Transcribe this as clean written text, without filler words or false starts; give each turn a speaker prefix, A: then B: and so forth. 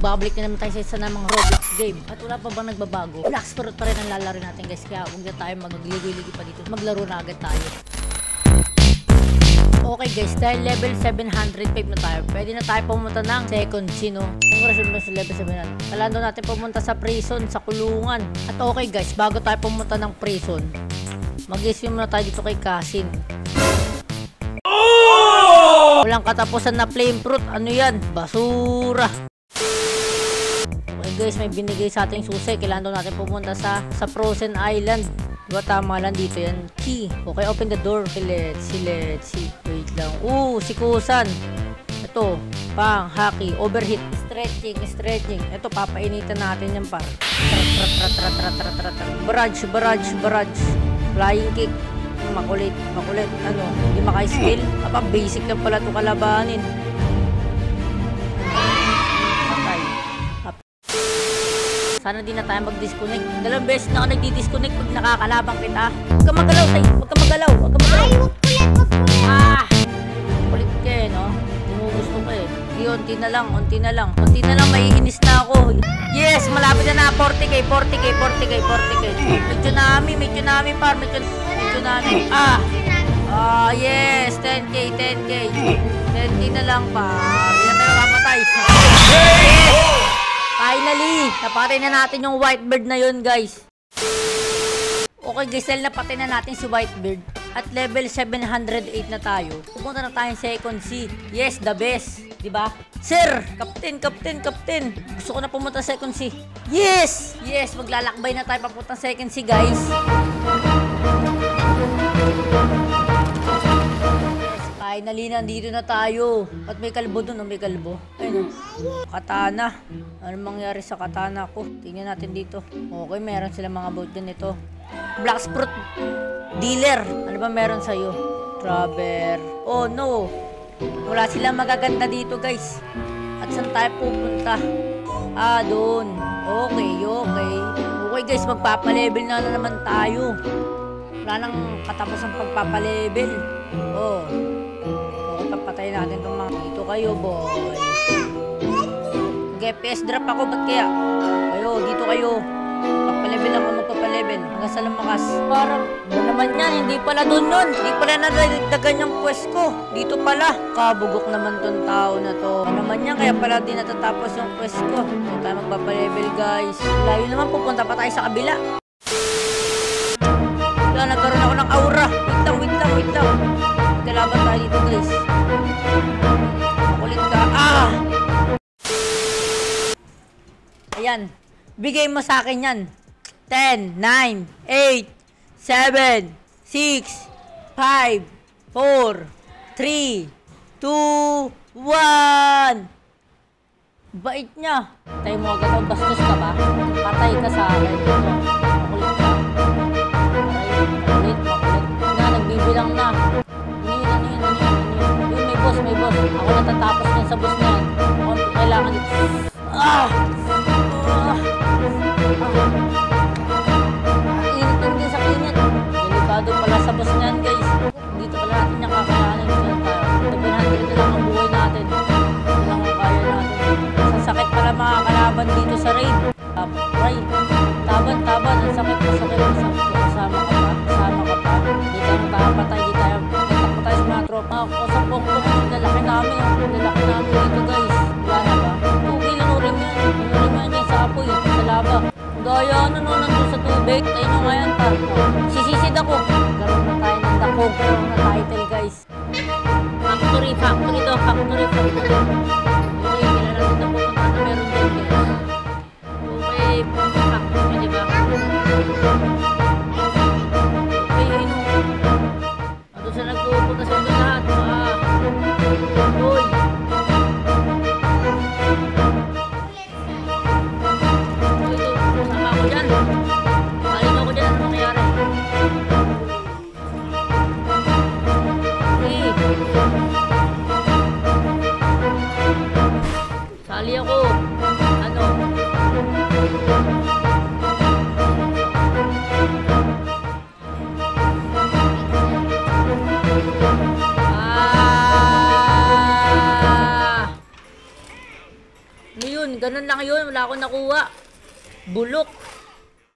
A: magbabalik na naman tayo sa isa namang Roblox game. At wala pa bang nagbabago? Blacksport pa rin ang lalaro natin guys. Kaya huwag na tayo magligoy-ligoy pa dito. Maglaro na agad tayo. Okay guys, dahil level 705 na tayo, pwede na tayo pumunta ng second scene, no? Congratulations sa level 700. Kailangan doon natin pumunta sa prison, sa kulungan. At okay guys, bago tayo pumunta ng prison, mag-isip muna tayo dito kay Kasin. Walang katapusan na flame fruit. Ano yan? Basura. Okay guys, may binigay sa ating susi. Kailangan doon natin pumunta sa Frozen Island. Diba tama lang dito yan? Key. Okay, open the door. Let's see. Wait lang. Si Kusan. Ito. Pang, hockey, overheat. Stretching. Ito, papainitan natin yan par. Barrage. Flying kick. Makulit. Ano, hindi maka-skill. Aba, basic lang pala ito kalabanin. Patay. Sana di na tayo mag-disconnect. Dalawang beses na ako nagdi-disconnect pag nakakalabang kita. Huwag ka magalaw, tay. Huwag ka magalaw.
B: Ay, wag kulit.
A: Kulit ka eh, no? Gusto ko eh. Unti na lang. Maiinis na ako. Yes, malapit na 40k. May tsunami par. May tsunami. Yes. 10k. 10k na lang par. Hindi na tayo mapatay. Finally, napatay na natin yung Whitebird na yun, guys. Okay, guys, napatay na natin si Whitebird. At level 708 na tayo. Pupunta na tayo second sea. Yes, the best. Diba? Sir! Captain! Gusto ko na pumunta second sea. Yes! Maglalakbay na tayo papunta second sea, guys. Finally, nandito na tayo. At may kalbo dun, may kalbo. Ayun, katana. Ano mangyari sa katana ko? Tingnan natin dito. Okay, meron sila mga boat din ito. Blacksport dealer. Ano ba meron sa'yo? Traver. Oh no. Wala silang magaganda dito, guys. At saan tayo pupunta? Doon. Okay. Okay, guys, magpapalevel na naman tayo. Wala nang katapos ang pagpapalevel. Papatayin natin itong mga dito kayo, boy. Mag-FPS drop ako, ba't kaya? Dito kayo. Magpapalevel ako, magpapalevel. Hanggang sa lumakas. Parang, naman yan, hindi pala doon nun. Hindi pala nadagdagan yung quest ko. Dito pala. Kabugok naman tong tao na to. Naman yan, kaya pala di natatapos yung quest ko. Dito tayo magpapalevel, guys. Layo naman, pupunta pa tayo sa kabila. Nagkaroon ako ng aura. Wait lang. Kalaban tayo dito, guys. Makulit ka. Ayan. Bigay mo sa akin yan. 10, 9, 8, 7, 6, 5, 4, 3, 2, 1. Bait niya. Patay mo agad ang bastos ka ba? Patay ka sa akin. Makulit ka. Makulit. Nagbibilang na. Ano yun? May boss. Ako natatapos yan sa boss na yan. Kailangan. Init din sa init. Delikado pala sa boss na yan, guys. Dito pala natin yung kakayanin. 700 na lang ang buhay natin. Ito lang ang kaya natin. Sasakit pala mga kalaban dito sa raid. Taban. Ang sakit. Kasama ka pa. Di tayo makapatay. Tatakbo tayo sa mga tropa. Sa pong-pong. Lalaki namin dito, guys. Wala na ba? Okay lang urim yan sa apoy. Sa lava. Gaya nandun sa tubig. Tayo nyo nga yan, par. Sisisid ako. Garoon na tayo ng dakog. Garoon na title, guys. Factory to. Okay, kailan natin na pupunta na meron din, guys. Okay, factory, diba? Ando sa nagpupunta sa ito lahat. Uy. Sama ako dyan. Malino ako dyan. Ano nangyari? Sali ako. Ano? Ano yun? Ganun lang yun. Wala akong nakuha. Bulok.